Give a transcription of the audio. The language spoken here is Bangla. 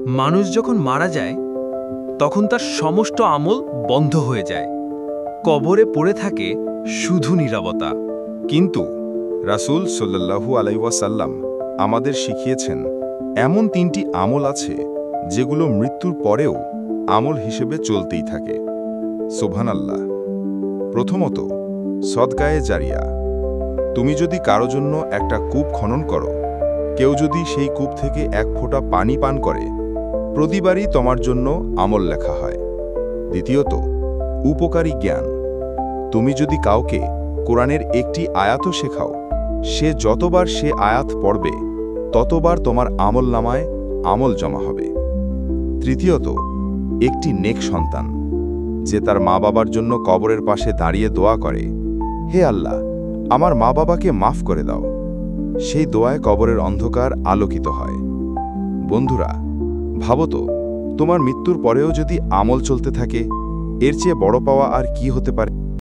মানুষ যখন মারা যায় তখন তার সমস্ত আমল বন্ধ হয়ে যায়। কবরে পড়ে থাকে শুধু নীরবতা। কিন্তু রাসূল সাল্লাল্লাহু আলাইহি ওয়াসাল্লাম আমাদের শিখিয়েছেন এমন 3টি আমল আছে যেগুলো মৃত্যুর পরেও আমল হিসেবে চলতেই থাকে। সুবহানাল্লাহ। প্রথমত, সদকায়ে জারিয়া। তুমি যদি কারো জন্য একটা কূপ খনন করো, কেউ যদি সেই কূপ থেকে এক ফোঁটা পানি পান করে, প্রতিবারই তোমার জন্য আমল লেখা হয়। দ্বিতীয়ত, উপকারী জ্ঞান। তুমি যদি কাউকে কোরআনের একটি আয়াতও শেখাও, সে যতবার সে আয়াত পড়বে ততবার তোমার আমলনামায় আমল জমা হবে। তৃতীয়ত, একটি নেক সন্তান, যে তার মা বাবার জন্য কবরের পাশে দাঁড়িয়ে দোয়া করে, হে আল্লাহ, আমার মা বাবাকে মাফ করে দাও। সেই দোয়ায় কবরের অন্ধকার আলোকিত হয়। বন্ধুরা, ভাবো তো, তোমার মৃত্যুর পরেও যদি আমল চলতে থাকে, এর চেয়ে বড় পাওয়া আর কি হতে পারে?